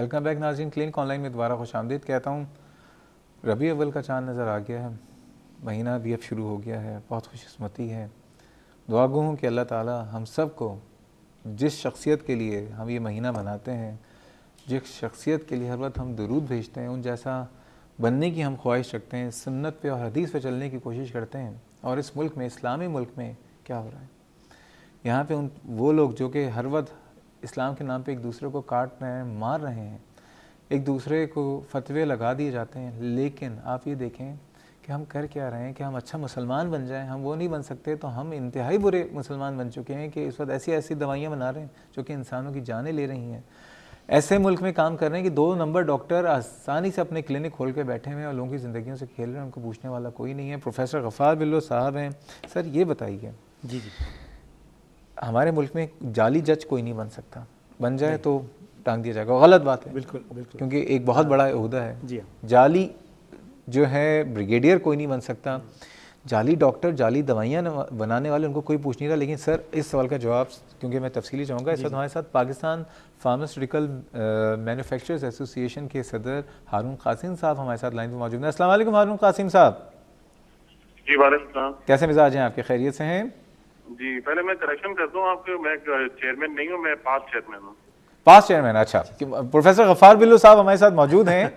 Welcome back ناظرین، clinic on line میں دوبارہ خوش آمدید کہتا ہوں۔ ربیع اول کا چاند نظر آ گیا ہے، مہینہ بھی اب شروع ہو گیا ہے، بہت خوش قسمتی ہے۔ دعا گو ہوں کہ اللہ تعالی ہم سب کو جس شخصیت کے لیے ہم یہ مہینہ مناتے ہیں، جس شخصیت کے لیے ہر وقت ہم درود بھیجتے ہیں، ان جیسا بننے کی ہم خواہش رکھتے ہیں، سنت پہ اور حدیث پہ چلنے کی کوشش کرتے ہیں، اور اس ملک میں، اسلامی ملک میں کیا ہو رہا ہے یہاں پہ وہ لوگ جو کہ ہر وقت اسلام کے نام پہ ایک دوسرے کو کاٹ رہے ہیں، مار رہے ہیں، ایک دوسرے کو فتوے لگا دیے جاتے ہیں، لیکن آپ یہ دیکھیں کہ ہم کر کیا رہے ہیں کہ ہم اچھا مسلمان بن جائیں، ہم وہ نہیں بن سکتے، تو ہم انتہائی برے مسلمان بن چکے ہیں کہ اس وقت ایسی ایسی دوائیاں بنا رہے ہیں جو کہ انسانوں کی جانیں لے رہی ہیں۔ ایسے ملک میں کام کر رہے ہیں کہ 2 نمبر ڈاکٹر آسانی سے اپنے کلینک کھول کے بیٹھے ہوئے ہیں اور لوگوں کی زندگیوں سے کھیل رہے ہیں، ان کو پوچھنے والا کوئی نہیں ہے۔ پروفیسر غفار بلو صاحب ہیں۔ سر یہ بتائیے، جی ہمارے ملک میں جعلی جج کوئی نہیں بن سکتا، بن جائے تو ٹانگ دیا جائے گا، غلط بات ہے، بالکل بالکل، کیونکہ ایک بہت بڑا عہدہ ہے۔ جی جعلی جو ہے بریگیڈیئر کوئی نہیں بن سکتا، جعلی ڈاکٹر، جعلی دوائیاں بنانے والے، ان کو کوئی پوچھ نہیں رہا۔ لیکن سر اس سوال کا جواب کیونکہ میں تفصیلی چاہوں گا، اس وقت ہمارے ساتھ پاکستان فارماسیوٹیکل مینوفیکچررز ایسوسی ایشن کے صدر ہارون قاسم صاحب ہمارے ساتھ لائن پہ موجود ہیں۔ السلام علیکم ہارون قاسم صاحب۔ جی وعلیکم السلام۔ کیسے مزاج ہیں آپ کے، خیریت سے ہیں؟ جی پہلے میں کریکشن کر دوں آپ کو، میں چیئرمین نہیں ہوں، میں پاس چیئرمین ہوں۔ پاس چیئرمین، اچھا۔ پروفیسر غفار بلو صاحب ہمارے ساتھ موجود ہیں،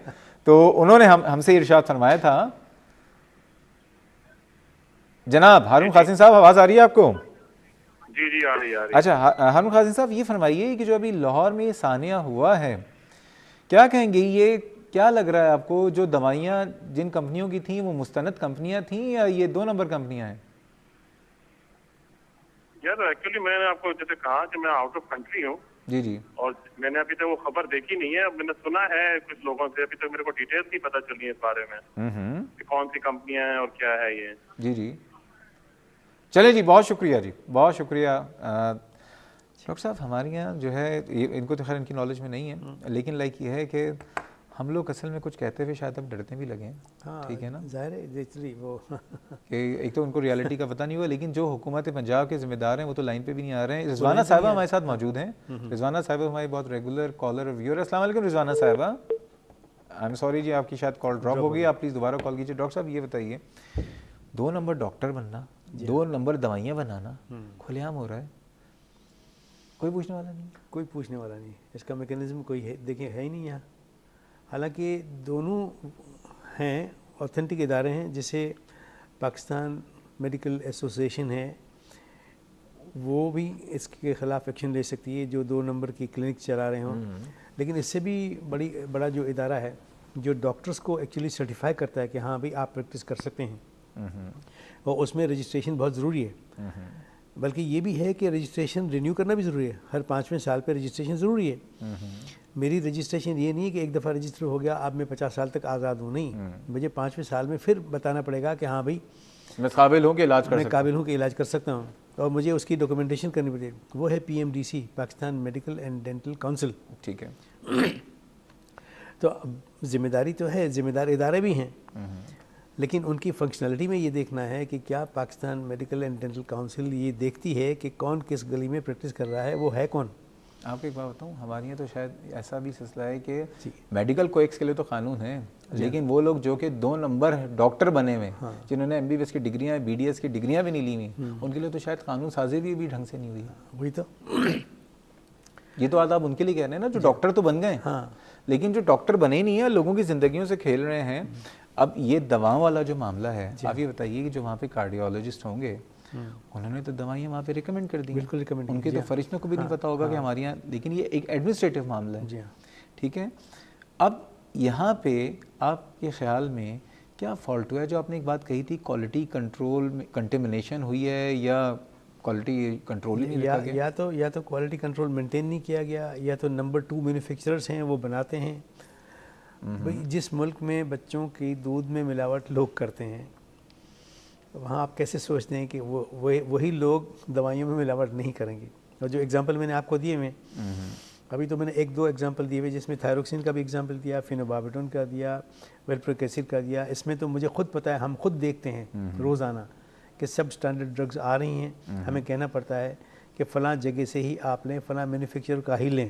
تو انہوں نے ہم سے ارشاد فرمایا تھا۔ جناب ہارون قاسم صاحب آواز آ رہی ہے آپ کو؟ جی جی آ رہی اچھا ہارون قاسم صاحب یہ فرمائیے کہ جو ابھی لاہور میں یہ ثانیہ ہوا ہے، کیا کہیں گے، یہ کیا لگ رہا ہے آپ کو، جو دوائیاں جن کمپنیوں کی تھیں وہ مستند کمپنیاں تھیں یا یہ 2 نمبر کمپنیاں ہیں؟ یار ایکچولی میں نے آپ کو جیسے کہا کہ میں آؤٹ آف کنٹری ہوں، جی جی، اور میں نے ابھی تک وہ خبر دیکھی نہیں ہے، میں نے سنا ہے کچھ لوگوں سے، ابھی تک میرے کو ڈیٹیلز نہیں پتہ چلی ہے اس بارے میں کہ کون سی کمپنیاں ہیں اور کیا ہے یہ۔ جی جی، چلے جی، بہت شکریہ جی، بہت شکریہ۔ ڈاکٹر صاحب ہمارے یہاں جو ہے، ان کو تو خیر ان کی نالج میں نہیں ہے، لیکن لائک یہ ہے کہ ہم لوگ اصل میں کچھ کہتے ہوئے شاید اب ڈرتے بھی لگے ہیں، ٹھیک ہے نا، ظاہر ہے وہ کہ ایک تو ان کو ریالٹی کا پتہ نہیں ہوا، لیکن جو حکومت پنجاب کے ذمہ دار ہیں وہ تو لائن پہ بھی نہیں آ رہے ہیں۔ رضوانہ صاحبہ ہمارے ساتھ موجود ہیں، رضوانہ صاحبہ ہماری بہت ریگولر کالر اور ویور۔ السلام علیکم رضوانہ صاحبہ، آئی ایم سوری جی آپ کی شاید کال ڈراپ ہو گئی، آپ پلیز دوبارہ کال کیجیے۔ ڈاکٹر صاحب یہ بتائیے، 2 نمبر ڈاکٹر بننا، 2 نمبر دوائیاں بنانا کھلے عام ہو رہا ہے، کوئی پوچھنے والا نہیں؟ کوئی پوچھنے والا نہیں، اس کا میکینزم کوئی ہے دیکھیں ہے ہی نہیں یہاں۔ حالانکہ دونوں ہیں اوتھینٹک ادارے ہیں، جیسے پاکستان میڈیکل ایسوسی ایشن ہے، وہ بھی اس کے خلاف ایکشن لے سکتی ہے جو 2 نمبر کی کلینک چلا رہے ہوں، لیکن اس سے بھی بڑا جو ادارہ ہے جو ڈاکٹرز کو ایکچولی سرٹیفائی کرتا ہے کہ ہاں بھائی آپ پریکٹس کر سکتے ہیں، اور اس میں رجسٹریشن بہت ضروری ہے، بلکہ یہ بھی ہے کہ رجسٹریشن رینیو کرنا بھی ضروری ہے، ہر 5ویں سال پہ رجسٹریشن ضروری ہے۔ میری رجسٹریشن یہ نہیں ہے کہ ایک دفعہ رجسٹر ہو گیا اب میں 50 سال تک آزاد ہوں، نہیں، مجھے 5ویں سال میں پھر بتانا پڑے گا کہ ہاں بھائی میں قابل ہوں کہ علاج کر میں سکتا قابل ہوں کہ علاج کر سکتا ہوں، اور مجھے اس کی ڈاکومنٹیشن کرنی پڑے گی، وہ ہے PMDC، Pakistan medical and dental council, ٹھیک ہے۔ تو ذمہ داری تو ہے، ذمہ دار ادارے بھی ہیں، لیکن ان کی فنکشنلٹی میں یہ دیکھنا ہے کہ کیا Pakistan medical and dental council یہ دیکھتی ہے کہ کون کس گلی میں پریکٹس کر رہا ہے، وہ ہے کون۔ آپ کو ایک بات بتاؤں، ہمارے یہاں تو شاید ایسا بھی سلسلہ ہے کہ میڈیکل کویکس کے لیے تو قانون ہے، لیکن وہ لوگ جو کہ 2 نمبر ڈاکٹر بنے ہوئے، جنہوں نے MBBS کی ڈگریاں، BDS کی ڈگریاں بھی نہیں لی ہوئی، ان کے لیے تو شاید قانون سازی بھی ڈھنگ سے نہیں ہوئی۔ وہی تو، یہ تو آپ ان کے لیے کہہ رہے ہیں نا جو ڈاکٹر تو بن گئے، لیکن جو ڈاکٹر بنے نہیں ہیں، لوگوں کی زندگیوں سے کھیل رہے ہیں۔ اب یہ دواؤں والا جو معاملہ ہے، آپ یہ بتائیے کہ جو وہاں پہ کارڈیولوجسٹ ہوں گے، انہوں نے تو دوائیاں وہاں پہ ریکمینڈ کر دی، بالکل ریکمینڈ، ان کے تو فرشتوں کو بھی نہیں پتا ہوگا کہ ہمارے یہاں، لیکن یہ ایک ایڈمنسٹریٹو معاملہ ہے، ٹھیک ہے۔ اب یہاں پہ آپ کے خیال میں کیا فالٹ ہوا ہے؟ جو آپ نے ایک بات کہی تھی کوالٹی کنٹرول میں کنٹیمنیشن ہوئی ہے، یا کوالٹی کنٹرول ہی نہیں رکھا گیا؟ یا تو کوالٹی کنٹرول مینٹین نہیں کیا گیا، یا تو نمبر 2 مینوفیکچررز ہیں وہ بناتے ہیں۔ بھئی جس ملک میں بچوں کی دودھ میں ملاوٹ لوگ کرتے ہیں، وہاں آپ کیسے سوچتے ہیں کہ وہی لوگ دوائیوں میں ملاوٹ نہیں کریں گے؟ اور جو اگزامپل میں نے آپ کو دیے ہوئے، ابھی تو میں نے 1-2 اگزامپل دیے ہوئے، جس میں تھائروکسین کا بھی اگزامپل دیا، فینوباربیٹون کا دیا، ویلپریک ایسڈ کا دیا۔ اس میں تو مجھے خود پتہ ہے، ہم خود دیکھتے ہیں روزانہ کہ سب سٹینڈرڈ ڈرگز آ رہی ہیں، ہمیں کہنا پڑتا ہے کہ فلاں جگہ سے ہی آپ لیں، فلاں مینوفیکچرر کا ہی لیں۔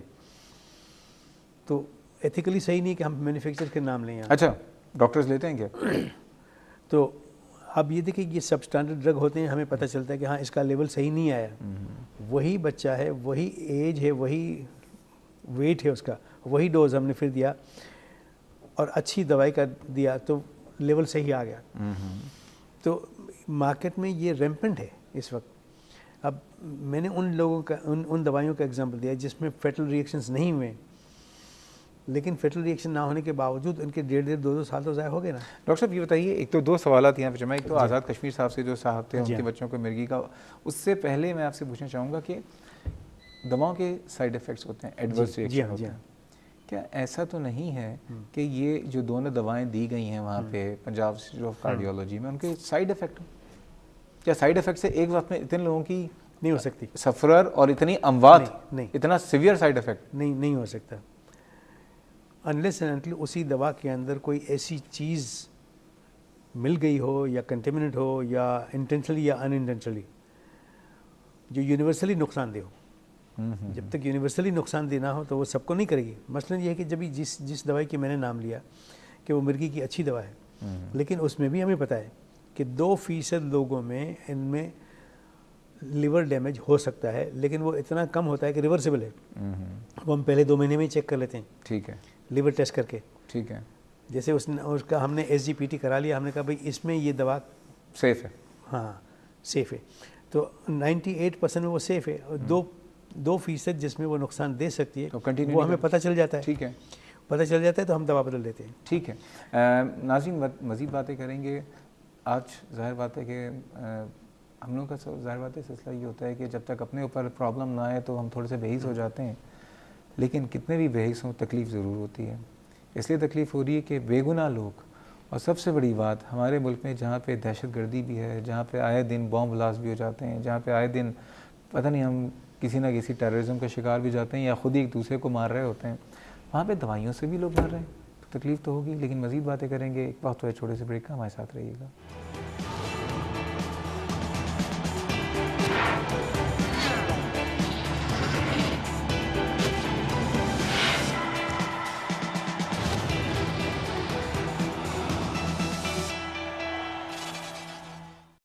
تو ایتھیکلی صحیح نہیں کہ ہم مینوفیکچر کے نام لیں. اچھا ڈاکٹرز لیتے ہیں کیا؟ تو اب یہ دیکھیں یہ سب اسٹینڈرڈ ڈرگ ہوتے ہیں, ہمیں پتہ چلتا ہے کہ ہاں اس کا لیول صحیح نہیں آیا, وہی بچہ ہے, وہی ایج ہے, وہی ویٹ ہے اس کا, وہی ڈوز ہم نے پھر دیا اور اچھی دوائی کا دیا تو لیول صحیح آ گیا. تو مارکیٹ میں یہ ریمپنٹ ہے اس وقت. اب میں نے ان لوگوں کا ان دوائیوں کا ایگزامپل دیا جس میں فیٹل ریئیکشنز نہیں ہوئے, لیکن فیٹل ریئیکشن نہ ہونے کے باوجود ان کے 1.5-2 سال تو ضائع ہو گئے نا. ڈاکٹر صاحب یہ بتائیے, ایک تو 2 سوالات یہاں پہ جمع, ایک تو آزاد کشمیر صاحب سے جو صاحب تھے ان کے بچوں کو مرغی کا, اس سے پہلے میں آپ سے پوچھنا چاہوں گا کہ دواؤں کے سائیڈ ایفیکٹس ہوتے ہیں, ایڈورس ریئیکشن ہوتے ہیں, کیا ایسا تو نہیں ہے کہ یہ جو دونوں دوائیں دی گئی ہیں وہاں پہ پنجاب انسٹیٹیوٹ آف کارڈیولوجی میں, ان کے سائیڈ افیکٹ, کیا سائیڈ افیکٹ سے ایک وقت میں اتنے لوگوں کی نہیں ہو سکتی سفرر اور اتنی اموات, اتنا سیویئر سائیڈ افیکٹ نہیں ہو سکتا انلیس اینڈ انٹل اسی دوا کے اندر کوئی ایسی چیز مل گئی ہو یا کنٹیمنٹ ہو یا انٹینشنلی یا ان انٹینشنلی جو یونیورسلی نقصان دہ ہو. جب تک یونیورسلی نقصان دہ نہ ہو تو وہ سب کو نہیں کرے گی. مثلاً یہ ہے کہ جب جس دوائی کی میں نے نام لیا کہ وہ مرغی کی اچھی دوا ہے, لیکن اس میں بھی ہمیں پتہ ہے کہ 2% لوگوں میں ان میں لیور ڈیمیج ہو سکتا ہے, لیکن وہ اتنا کم ہوتا ہے کہ ریورسیبل ہے. وہ ہم پہلے 2 مہینے میں ہی چیک کر لیتے ہیں, ٹھیک ہے, لیور ٹیسٹ کر کے. ٹھیک ہے, جیسے اس کا ہم نے SGPT کرا لیا, ہم نے کہا بھائی اس میں یہ دوا سیف ہے, ہاں سیف ہے, تو 98% میں وہ سیف ہے. 2% جس میں وہ نقصان دے سکتی ہے وہ ہمیں پتہ چل جاتا ہے. ٹھیک ہے, پتہ چل جاتا ہے تو ہم دوا بدل دیتے ہیں. ٹھیک ہے. ناظرین مزید باتیں کریں گے. آج ظاہر بات ہے کہ ہم لوگوں کا ظاہر بات ہے سلسلہ یہ ہوتا ہے کہ جب تک اپنے اوپر پرابلم نہ آئے تو ہم تھوڑے سے بے حس ہو جاتے ہیں, لیکن کتنے بھی بے حس ہوں تکلیف ضرور ہوتی ہے. اس لیے تکلیف ہو رہی ہے کہ بے گناہ لوگ, اور سب سے بڑی بات ہمارے ملک میں جہاں پہ دہشت گردی بھی ہے, جہاں پہ آئے دن بوم بلاسٹ بھی ہو جاتے ہیں, جہاں پہ آئے دن پتہ نہیں ہم کسی نہ کسی ٹیررزم کا شکار بھی جاتے ہیں یا خود ہی ایک دوسرے کو مار رہے ہوتے ہیں, وہاں پہ دوائیوں سے بھی لوگ مر رہے ہیں, تو تکلیف تو ہوگی. لیکن مزید باتیں کریں گے, ایک وقت تو ہے چھوٹے سے بریک کا, ہمارے ساتھ رہیے گا.